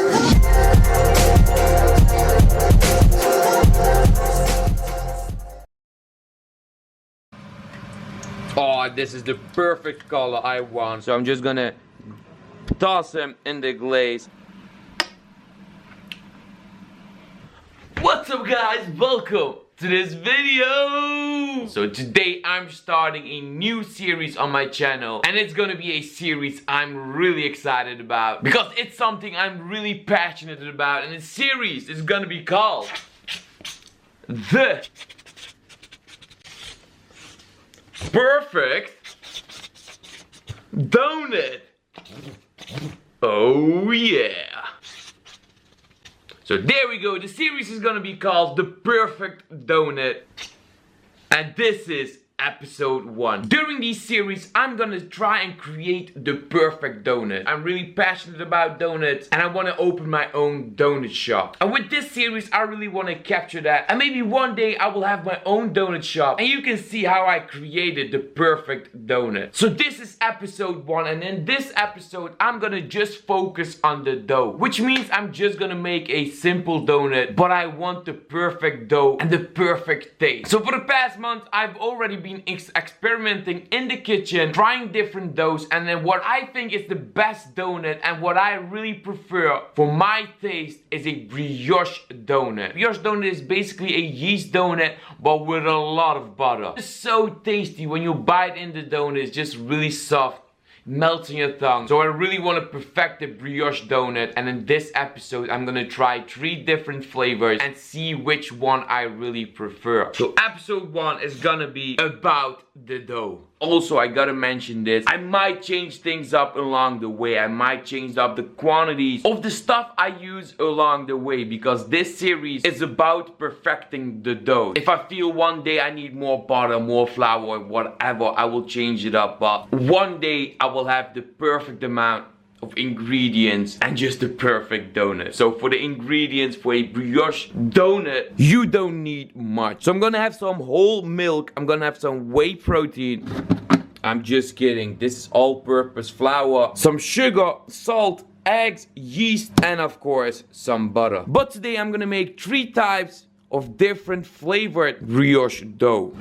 Oh, this is the perfect color I want. So I'm just gonna toss them in the glaze. What's up guys, welcome to this video. So today I'm starting a new series on my channel, and it's gonna be a series I'm really excited about because it's something I'm really passionate about, and this series is gonna be called the Perfect Donut. Oh yeah. So there we go. The series is gonna be called The Perfect Donut. And this is episode 1. During this series, I'm gonna try and create the perfect donut. I'm really passionate about donuts, and I wanna open my own donut shop. And with this series, I really wanna capture that. And maybe one day I will have my own donut shop, and you can see how I created the perfect donut. So this is episode 1, and in this episode, I'm gonna just focus on the dough. Which means I'm just gonna make a simple donut, but I want the perfect dough and the perfect taste. So for the past month, I've already been experimenting in the kitchen, trying different doughs, and then what I think is the best donut and what I really prefer for my taste is a brioche donut. Brioche donut is basically a yeast donut but with a lot of butter. It's so tasty. When you bite in the donut, it's just really soft, melts in your tongue. So I really want to perfect the brioche donut, and in this episode I'm gonna try 3 different flavors and see which one I really prefer. So episode 1 is gonna be about the dough. Also, I gotta mention this, I might change things up along the way. I might change up the quantities of the stuff I use along the way, because this series is about perfecting the dough. If I feel one day I need more butter, more flour, or whatever, I will change it up, but one day I will have the perfect amount of ingredients and just the perfect donut. So for the ingredients for a brioche donut, you don't need much. So I'm gonna have some whole milk, I'm gonna have some whey protein. I'm just kidding, this is all-purpose flour, some sugar, salt, eggs, yeast, and of course some butter. But today I'm gonna make 3 types of different flavored brioche dough.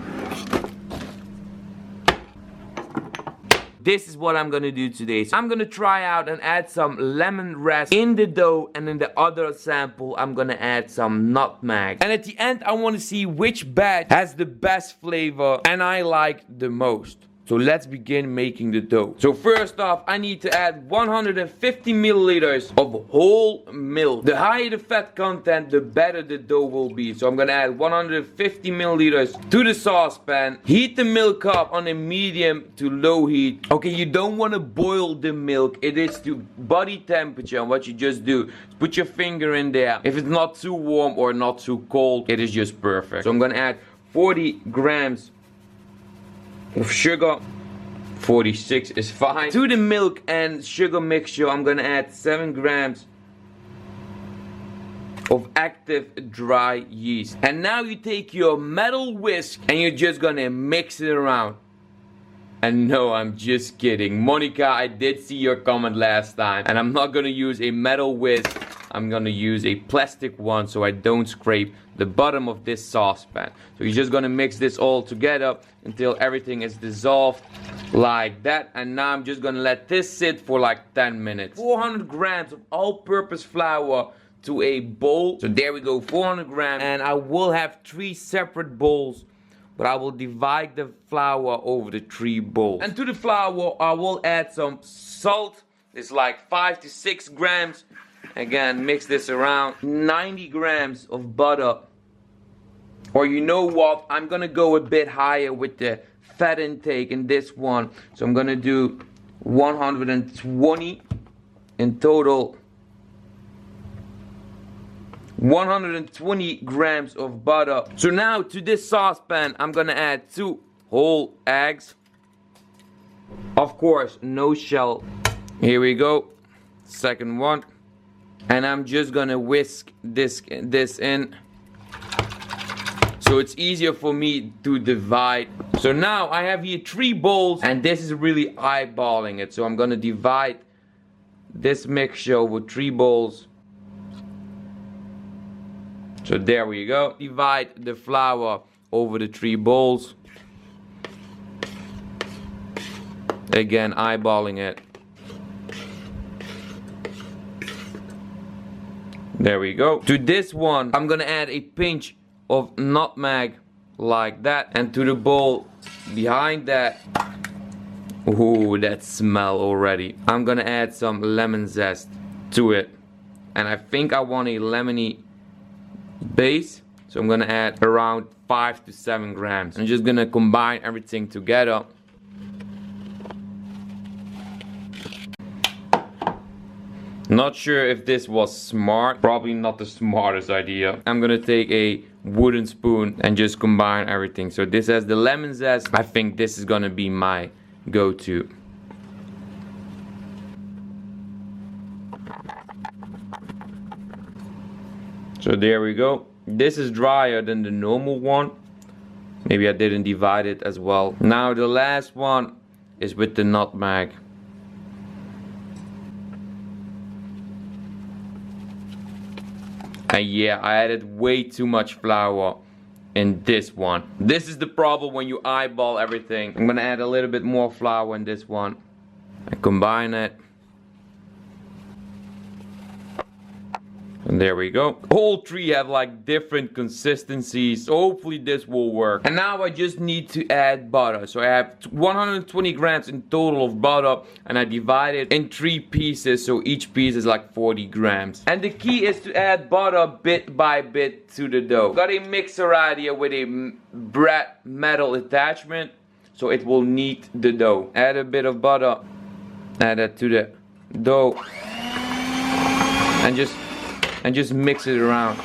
This is what I'm gonna do today. So I'm gonna try out and add some lemon rest in the dough, and in the other sample I'm gonna add some nutmeg. And at the end I wanna see which batch has the best flavor and I like the most. So let's begin making the dough. So first off, I need to add 150 milliliters of whole milk. The higher the fat content, the better the dough will be. So I'm gonna add 150 milliliters to the saucepan. Heat the milk up on a medium to low heat. Okay, you don't want to boil the milk. It is to body temperature. And what you just do is put your finger in there. If it's not too warm or not too cold, it is just perfect. So I'm gonna add 40 grams of sugar. 46 is fine. To the milk and sugar mixture, I'm gonna add 7 grams of active dry yeast. And now you take your metal whisk and you're just gonna mix it around. And no, I'm just kidding. Monica, I did see your comment last time, and I'm not gonna use a metal whisk. I'm gonna use a plastic one so I don't scrape the bottom of this saucepan. So you're just gonna mix this all together until everything is dissolved like that. And now I'm just gonna let this sit for like 10 minutes. 400 grams of all-purpose flour to a bowl. So there we go, 400 grams. And I will have 3 separate bowls, but I will divide the flour over the 3 bowls. And to the flour I will add some salt. It's like 5 to 6 grams. Again, mix this around. 90 grams of butter. Or you know what, I'm gonna go a bit higher with the fat intake in this one. So I'm gonna do 120 in total. 120 grams of butter. So now to this saucepan I'm gonna add 2 whole eggs. Of course, no shell. Here we go. Second one. And I'm just gonna whisk this in, so it's easier for me to divide. So now I have here 3 bowls, and this is really eyeballing it. So I'm gonna divide this mixture over 3 bowls. So there we go. Divide the flour over the 3 bowls. Again, eyeballing it. There we go. To this one, I'm gonna add a pinch of nutmeg like that. And to the bowl behind that, ooh, that smell already. I'm gonna add some lemon zest to it. And I think I want a lemony base. So I'm gonna add around 5 to 7 grams. I'm just gonna combine everything together. Not sure if this was smart. Probably not the smartest idea. I'm gonna take a wooden spoon and just combine everything. So this has the lemon zest. I think this is gonna be my go-to. So there we go. This is drier than the normal one. Maybe I didn't divide it as well. Now the last one is with the nutmeg. And yeah, I added way too much flour in this one. This is the problem when you eyeball everything. I'm gonna add a little bit more flour in this one and combine it. And there we go. All 3 have like different consistencies. So hopefully this will work. And now I just need to add butter. So I have 120 grams in total of butter. And I divide it in 3 pieces. So each piece is like 40 grams. And the key is to add butter bit by bit to the dough. Got a mixer right here with a bread metal attachment. So it will knead the dough. Add a bit of butter. Add it to the dough. And just mix it around.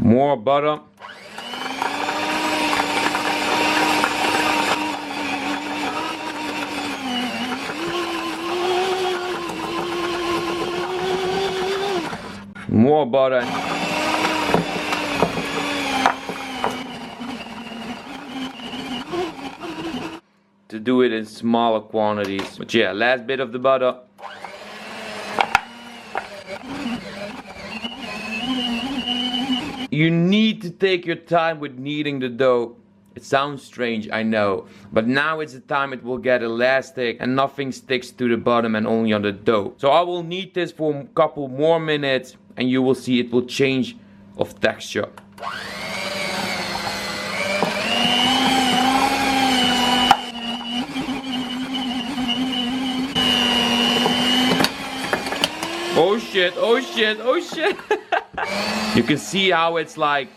More butter. More butter. To do it in smaller quantities. But yeah, last bit of the butter. You need to take your time with kneading the dough. It sounds strange, I know. But now is the time it will get elastic and nothing sticks to the bottom and only on the dough. So I will knead this for a couple more minutes and you will see it will change of texture. Oh shit, oh shit, oh shit. You can see how it's like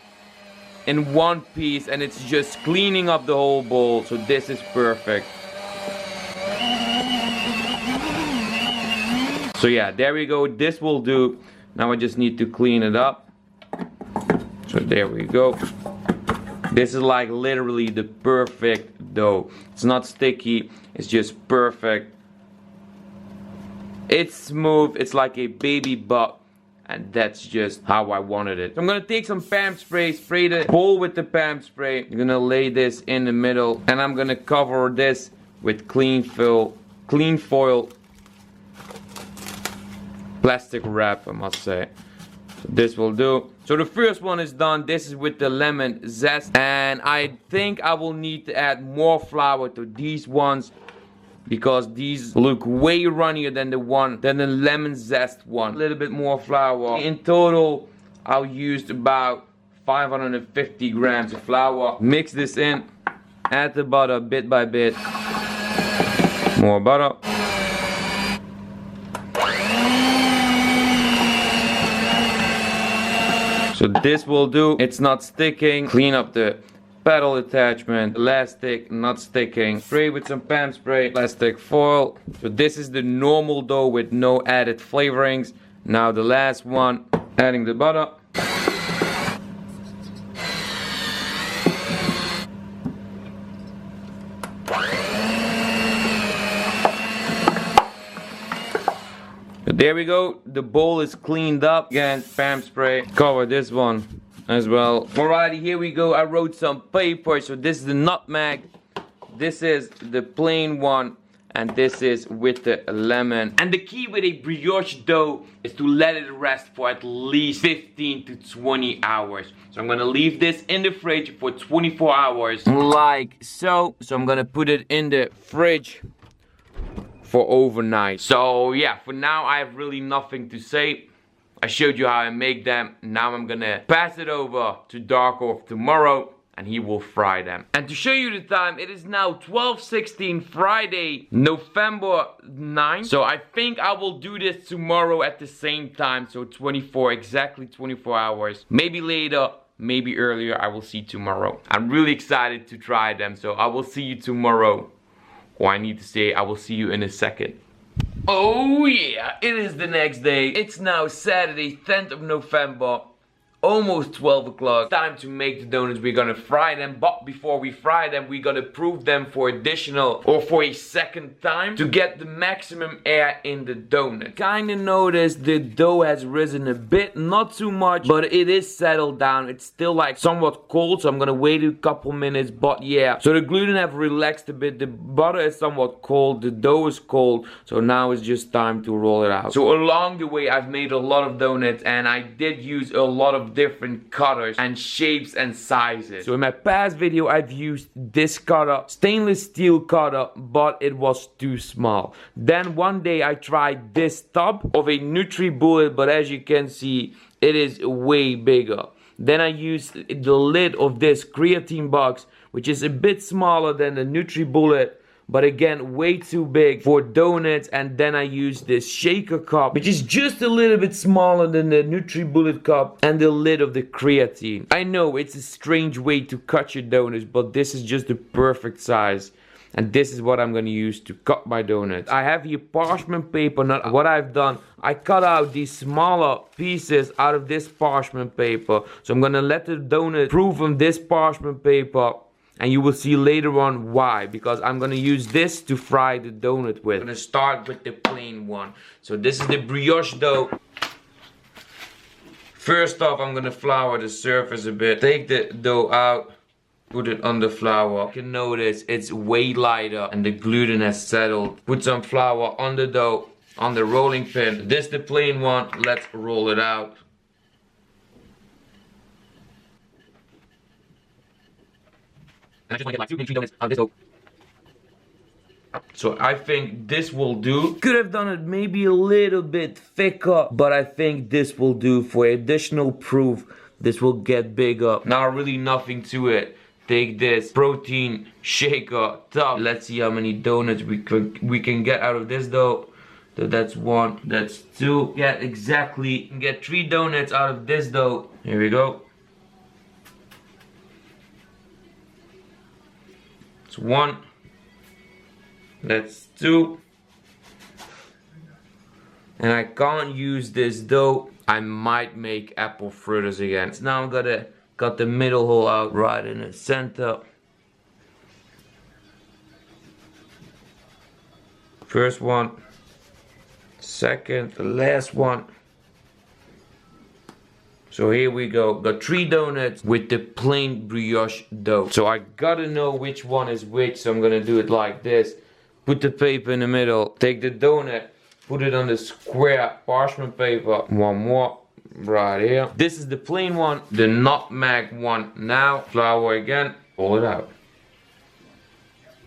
in one piece and it's just cleaning up the whole bowl. So this is perfect. So yeah, there we go. This will do. Now I just need to clean it up. So there we go. This is like literally the perfect dough. It's not sticky, it's just perfect. It's smooth, it's like a baby butt. And that's just how I wanted it. So I'm gonna take some Pam spray, spray the bowl with the Pam spray. I'm gonna lay this in the middle. And I'm gonna cover this with clean foil. Plastic wrap, I must say. So this will do. So the first one is done. This is with the lemon zest. And I think I will need to add more flour to these ones, because these look way runnier than the lemon zest one. A little bit more flour. In total, I'll use about 550 grams of flour. Mix this in. Add the butter bit by bit. More butter. So this will do. It's not sticking. Clean up the pedal attachment, elastic, not sticking. Spray with some Pam spray, plastic foil. So this is the normal dough with no added flavorings. Now the last one, adding the butter. So there we go, the bowl is cleaned up. Again, Pam spray, cover this one as well. Alrighty, here we go. I wrote some paper. So this is the nutmeg. This is the plain one. And this is with the lemon. And the key with a brioche dough is to let it rest for at least 15 to 20 hours. So I'm gonna leave this in the fridge for 24 hours. Like so. So I'm gonna put it in the fridge for overnight. So yeah, for now I have really nothing to say. I showed you how I make them. Now I'm gonna pass it over to Darko tomorrow. And he will fry them. And to show you the time, it is now 12:16 Friday, November 9th. So I think I will do this tomorrow at the same time. So 24, exactly 24 hours. Maybe later, maybe earlier, I will see tomorrow. I'm really excited to try them. So I will see you tomorrow. Or I need to say, I will see you in a second. Oh yeah, it is the next day. It's now Saturday, 10th of November. Almost 12 o'clock. Time to make the donuts. We're gonna fry them, but before we fry them, we're gonna proof them for additional or for a second time to get the maximum air in the donut. Kinda notice the dough has risen a bit, not too much, but it is settled down. It's still like somewhat cold, so I'm gonna wait a couple minutes, but yeah. So the gluten have relaxed a bit, the butter is somewhat cold, the dough is cold, so now it's just time to roll it out. So along the way, I've made a lot of donuts, and I did use a lot of different cutters and shapes and sizes. So in my past video I've used this cutter, stainless steel cutter, but it was too small. Then one day I tried this tub of a NutriBullet, but as you can see it is way bigger. Then I used the lid of this creatine box, which is a bit smaller than the NutriBullet, but again way too big for donuts. And then I used this shaker cup, which is just a little bit smaller than the NutriBullet cup, and the lid of the creatine. I know it's a strange way to cut your donuts, but this is just the perfect size. And this is what I'm going to use to cut my donuts. I have here parchment paper. Now what I've done, I cut out these smaller pieces out of this parchment paper. So I'm going to let the donut proof on this parchment paper. And you will see later on why, because I'm gonna use this to fry the donut with. I'm gonna start with the plain one. So this is the brioche dough. First off, I'm gonna flour the surface a bit. Take the dough out, put it on the flour. You can notice it's way lighter and the gluten has settled. Put some flour on the dough, on the rolling pin. This is the plain one. Let's roll it out. I just want to get like 2 maybe 3 donuts out of this dough. So I think this will do. Could have done it maybe a little bit thicker, but I think this will do for additional proof. This will get bigger. Now really nothing to it. Take this protein shaker top. Let's see how many donuts we can get out of this dough. So that's 1, that's 2. Yeah, exactly. You can get 3 donuts out of this dough. Here we go. That's 1. That's 2. And I can't use this dough. I might make apple fritters again. So now I'm gonna cut the middle hole out right in the center. First one. Second, the last one. So here we go. Got 3 donuts with the plain brioche dough. So I gotta know which one is which. So I'm gonna do it like this. Put the paper in the middle. Take the donut. Put it on the square parchment paper. One more right here. This is the plain one. The nutmeg one. Now flour again. Pull it out.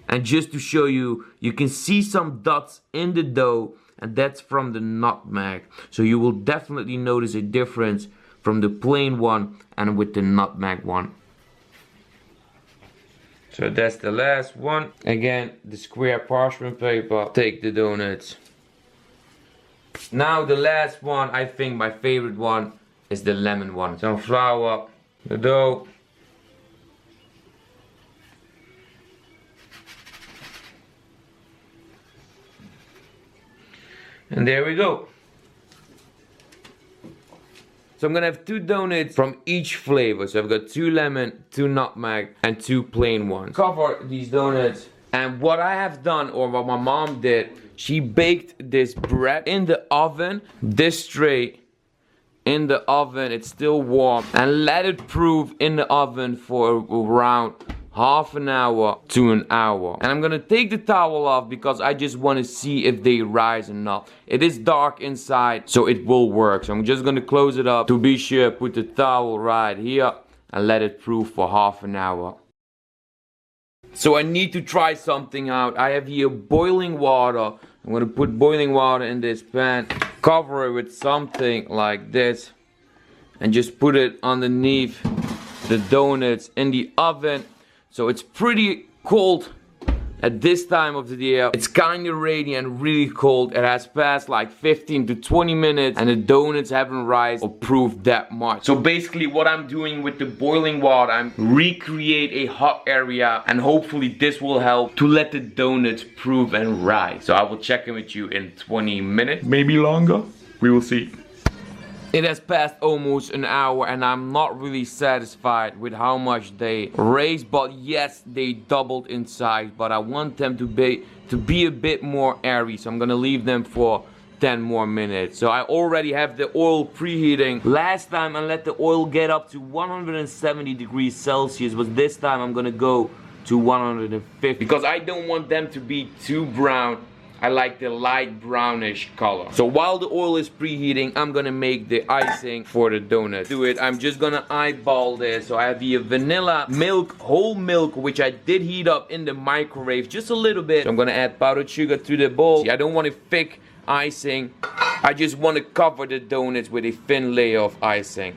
And just to show you, you can see some dots in the dough. And that's from the nutmeg. So you will definitely notice a difference from the plain one and with the nutmeg one. So that's the last one. Again, the square parchment paper. Take the donuts. Now the last one, I think my favorite one, is the lemon one. Some flour, the dough. And there we go. So I'm gonna have 2 donuts from each flavor. So I've got 2 lemon, 2 nutmeg, and 2 plain ones. Cover these donuts. And what I have done, or what my mom did, she baked this bread in the oven, this straight, in the oven. It's still warm, and let it proof in the oven for around half an hour to an hour. And I'm gonna take the towel off because I just want to see if they rise or not. It is dark inside, so it will work. So I'm just gonna close it up to be sure. Put the towel right here and let it proof for half an hour. So I need to try something out. I have here boiling water. I'm gonna put boiling water in this pan, cover it with something like this, and just put it underneath the donuts in the oven. So it's pretty cold at this time of the year. It's kind of rainy and really cold. It has passed like 15 to 20 minutes and the donuts haven't risen or proofed that much. So basically what I'm doing with the boiling water, I'm recreate a hot area, and hopefully this will help to let the donuts proof and rise. So I will check in with you in 20 minutes, maybe longer. We will see. It has passed almost an hour and I'm not really satisfied with how much they raised, but yes, they doubled in size, but I want them to be a bit more airy, so I'm gonna leave them for 10 more minutes. So I already have the oil preheating. Last time I let the oil get up to 170 degrees Celsius, but this time I'm gonna go to 150 because I don't want them to be too brown. I like the light brownish color. So while the oil is preheating, I'm gonna make the icing for the donut. I'm just gonna eyeball this. So I have here vanilla milk, whole milk, which I did heat up in the microwave just a little bit. So I'm gonna add powdered sugar to the bowl. See, I don't want a thick icing. I just want to cover the donuts with a thin layer of icing.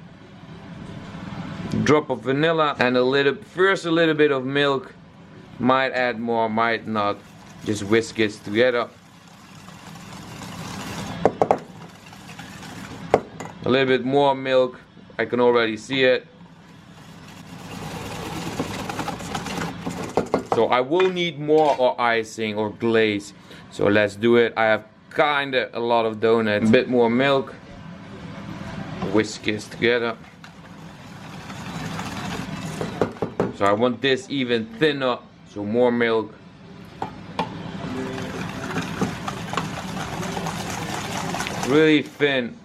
Drop of vanilla and a little bit of milk. Might add more, might not. Just whisk it together. A little bit more milk. I can already see it. So I will need more or icing or glaze. So let's do it. I have kinda a lot of donuts. A bit more milk. Whisk it together. So I want this even thinner. So more milk. Really thin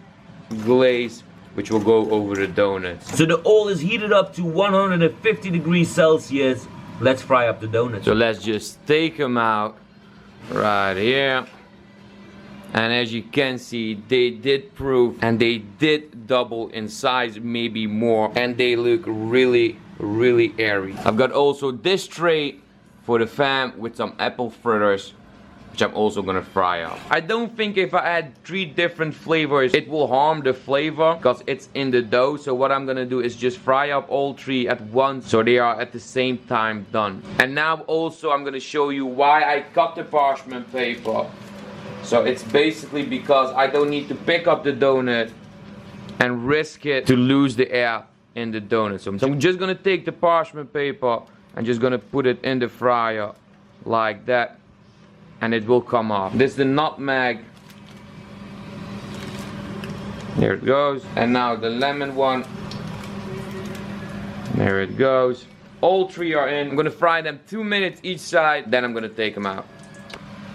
glaze, which will go over the donuts. So the oil is heated up to 150 degrees Celsius. Let's fry up the donuts. So let's just take them out right here. And as you can see, they did proof and they did double in size, maybe more. And they look really, really airy. I've got also this tray for the fam with some apple fritters, which I'm also gonna fry up. I don't think if I add 3 different flavors, it will harm the flavor because it's in the dough. So what I'm gonna do is just fry up all 3 at once so they are at the same time done. And now also I'm gonna show you why I cut the parchment paper. So it's basically because I don't need to pick up the donut and risk it to lose the air in the donut. So I'm just gonna take the parchment paper and just gonna put it in the fryer like that. And it will come off. This is the nutmeg. There it goes. And now the lemon one. There it goes. All 3 are in. I'm gonna fry them 2 minutes each side. Then I'm gonna take them out.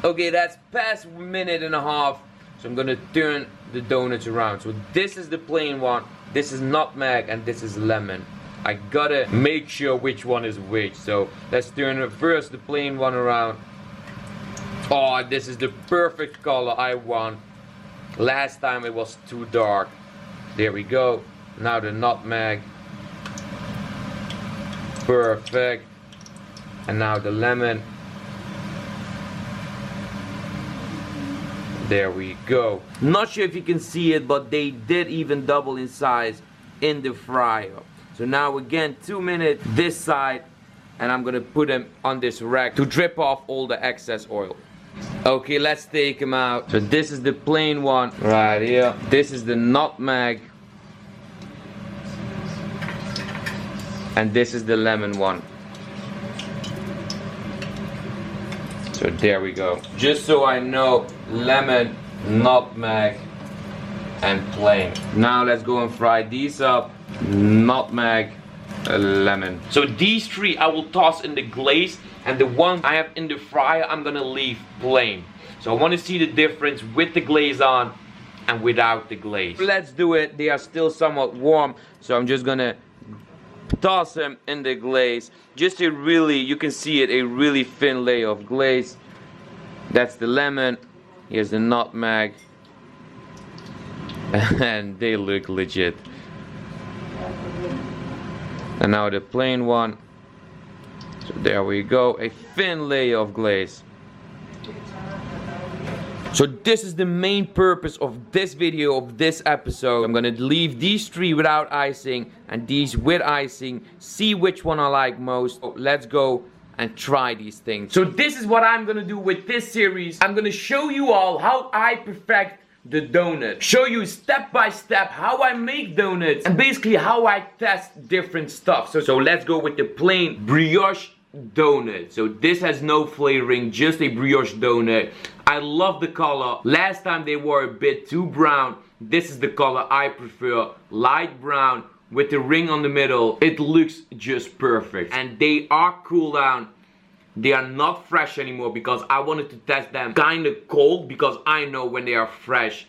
Okay, that's past 1.5 minutes. So I'm gonna turn the donuts around. So this is the plain one. This is nutmeg and this is lemon. I gotta make sure which one is which. So let's turn first the plain one around. Oh, this is the perfect color I want. Last time it was too dark. There we go. Now the nutmeg. Perfect. And now the lemon. There we go. Not sure if you can see it, but they did even double in size in the fryer. So now again, 2 minutes this side. And I'm gonna put them on this rack to drip off all the excess oil. Okay, let's take them out. So this is the plain one right here. This is the nutmeg. And this is the lemon one. So there we go. Just so I know, lemon, nutmeg, and plain. Now let's go and fry these up. Nutmeg, lemon. So these 3 I will toss in the glaze. And the one I have in the fryer, I'm gonna leave plain. So I want to see the difference with the glaze on and without the glaze. Let's do it. They are still somewhat warm, so I'm just gonna toss them in the glaze. Just a really, you can see it, a really thin layer of glaze. That's the lemon. Here's the nutmeg. And they look legit. And now the plain one. So there we go, a thin layer of glaze. So this is the main purpose of this video, of this episode. I'm gonna leave these three without icing and these with icing, see which one I like most. So let's go and try these things. So this is what I'm gonna do with this series. I'm gonna show you all how I perfect the donut, show you step by step how I make donuts, and basically how I test different stuff. So let's go with the plain brioche donut. So this has no flavoring, just a brioche donut. I love the color. Last time they were a bit too brown. This is the color I prefer, light brown with the ring on the middle. It looks just perfect, and they are cooled down. They are not fresh anymore because I wanted to test them kind of cold, because I know when they are fresh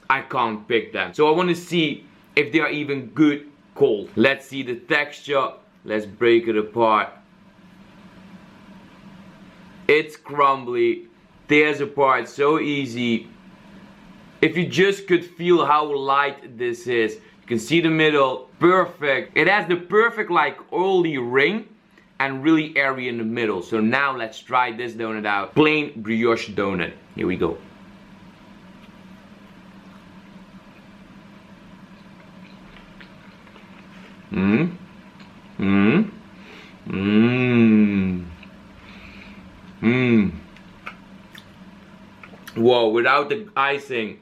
I can't pick them. So I want to see if they are even good cold. Let's see the texture. Let's break it apart. It's crumbly, tears apart so easy. If you just could feel how light this is. You can see the middle, perfect. It has the perfect like oily ring and really airy in the middle. So now let's try this donut out. Plain brioche donut. Here we go. Whoa, without the icing.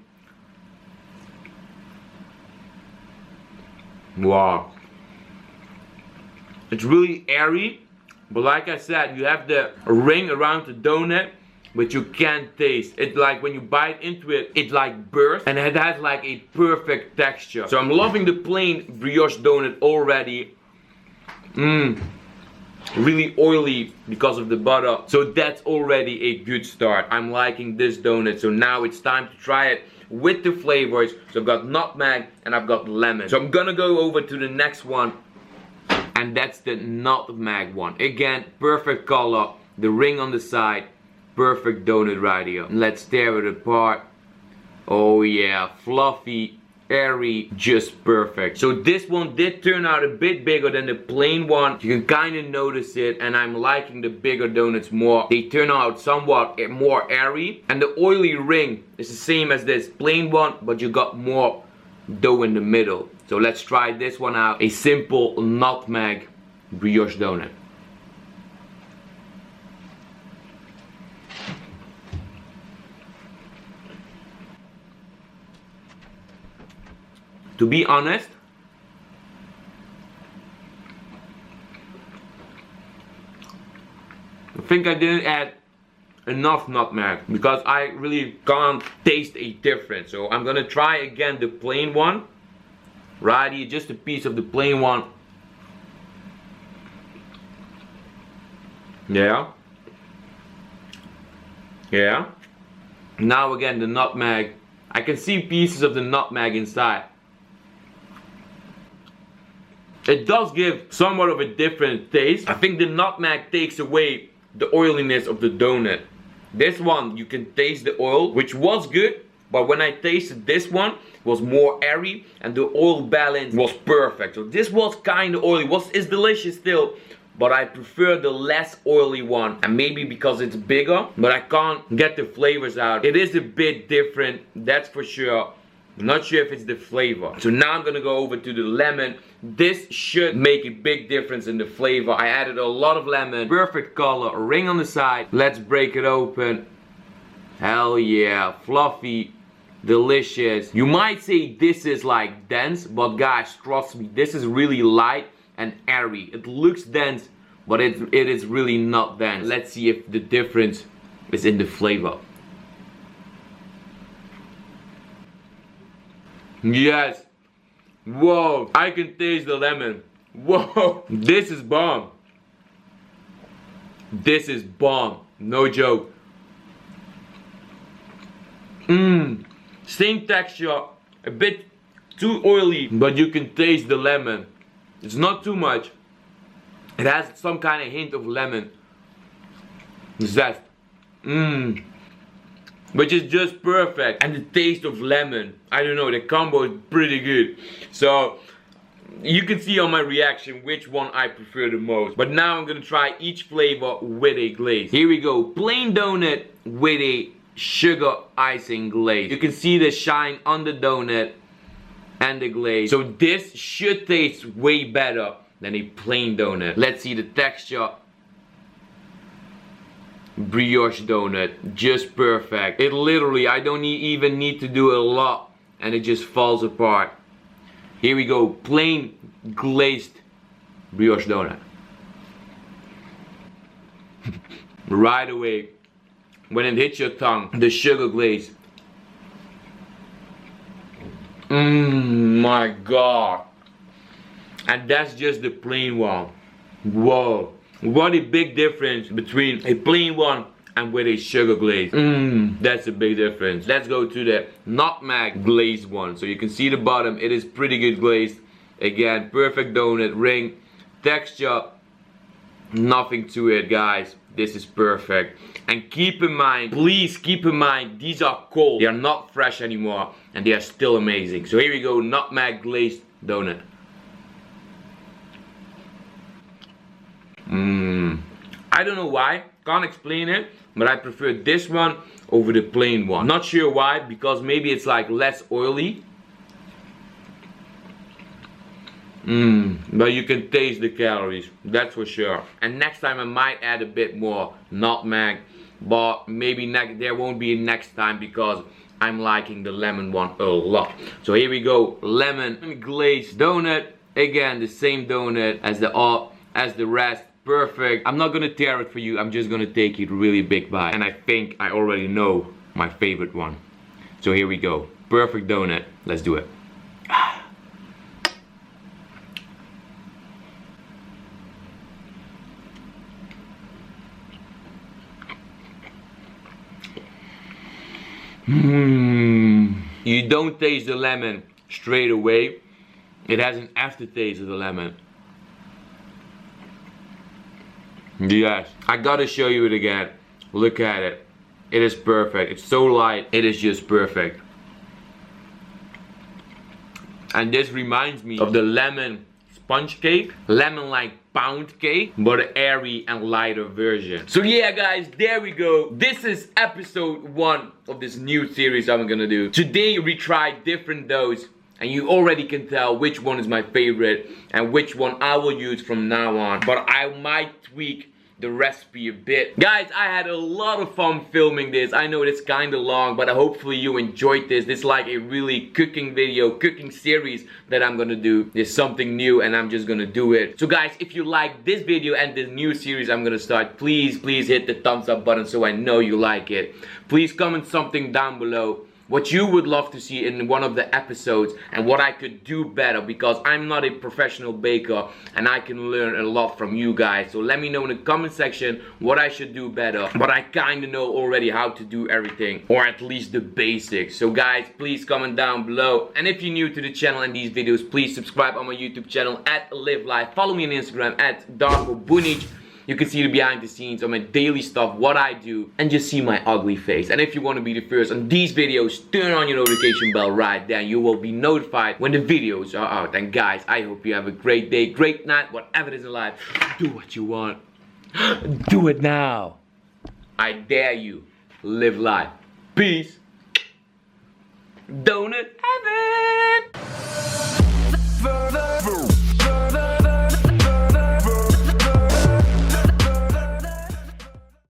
Wow. It's really airy, but like I said, you have the ring around the donut, but you can't taste. It's like when you bite into it, it like bursts, and it has like a perfect texture. So I'm loving the plain brioche donut already. Really oily because of the butter. So that's already a good start. I'm liking this donut. So now it's time to try it with the flavors. So I've got nutmeg and I've got lemon. So I'm gonna go over to the next one, and that's the nutmeg one. Again, perfect color, the ring on the side, perfect donut right here. Let's tear it apart. Oh yeah, fluffy, airy, just perfect. So this one did turn out a bit bigger than the plain one. You can kind of notice it, and I'm liking the bigger donuts more. They turn out somewhat more airy, and the oily ring is the same as this plain one, but you got more dough in the middle. So let's try this one out. A simple nutmeg brioche donut. To be honest, I think I didn't add enough nutmeg because I really can't taste a difference. So I'm gonna try again the plain one. Right here, just a piece of the plain one. Yeah. Yeah. Now again the nutmeg. I can see pieces of the nutmeg inside. It does give somewhat of a different taste. I think the nutmeg takes away the oiliness of the donut. This one, you can taste the oil, which was good, but when I tasted this one, it was more airy and the oil balance was perfect. So this was kind of oily. It's delicious still, but I prefer the less oily one, and maybe because it's bigger, but I can't get the flavors out. It is a bit different, that's for sure. I'm not sure if it's the flavor. So now I'm gonna go over to the lemon. This should make a big difference in the flavor. I added a lot of lemon, perfect color, a ring on the side. Let's break it open. Hell yeah, fluffy, delicious. You might say this is like dense, but guys, trust me, this is really light and airy. It looks dense, but it is really not dense. Let's see if the difference is in the flavor. Yes. Whoa, I can taste the lemon. Whoa, this is bomb. This is bomb, no joke. Same texture, a bit too oily, but you can taste the lemon. It's not too much. It has some kind of hint of lemon zest. Which is just perfect. And the taste of lemon, I don't know, the combo is pretty good. So you can see on my reaction which one I prefer the most. But now I'm gonna try each flavor with a glaze. Here we go, plain donut with a sugar icing glaze. You can see the shine on the donut and the glaze. So this should taste way better than a plain donut. Let's see the texture. Brioche donut, just perfect. It literally, I don't even need to do a lot and it just falls apart. Here we go, plain glazed brioche donut. Right away, when it hits your tongue, the sugar glaze. My god. And that's just the plain one. Whoa. What a big difference between a plain one and with a sugar glaze. That's a big difference. Let's go to the nutmeg glazed one. So you can see the bottom, it is pretty good glazed. Again, perfect donut ring. Texture, nothing to it, guys. This is perfect. And keep in mind, please keep in mind, these are cold. They are not fresh anymore and they are still amazing. So here we go, nutmeg glazed donut. I don't know why, can't explain it, but I prefer this one over the plain one. Not sure why, because maybe it's like less oily. But you can taste the calories, that's for sure. And next time I might add a bit more nutmeg, but maybe there won't be a next time because I'm liking the lemon one a lot. So here we go, lemon glazed donut. Again, the same donut as the rest. Perfect. I'm not gonna tear it for you, I'm just gonna take it really big bite. And I think I already know my favorite one. So here we go. Perfect donut. Let's do it. You don't taste the lemon straight away. It has an aftertaste of the lemon. Yes, I gotta show you it again. Look at it. It is perfect. It's so light. It is just perfect. And this reminds me of the lemon sponge cake. Lemon like pound cake, but an airy and lighter version. So yeah guys, there we go. This is episode 1 of this new series I'm gonna do. Today we tried different doughs. And you already can tell which one is my favorite and which one I will use from now on. But I might tweak the recipe a bit. Guys, I had a lot of fun filming this. I know it's kind of long, but hopefully you enjoyed this. This is like a really cooking video, cooking series that I'm gonna do. There's something new and I'm just gonna do it. So guys, if you like this video and this new series I'm gonna start, please hit the thumbs up button so I know you like it. Please comment something down below what you would love to see in one of the episodes and what I could do better, because I'm not a professional baker and I can learn a lot from you guys. So let me know in the comment section what I should do better. But I kind of know already how to do everything, or at least the basics. So guys, please comment down below. And if you're new to the channel and these videos, please subscribe on my YouTube channel at LiveLife. Follow me on Instagram at darkobunic. You can see the behind the scenes on my daily stuff, what I do, and just see my ugly face. And if you want to be the first on these videos, turn on your notification bell right there. You will be notified when the videos are out. And guys, I hope you have a great day, great night, whatever it is in life. Do what you want. Do it now. I dare you. Live life. Peace. Donut.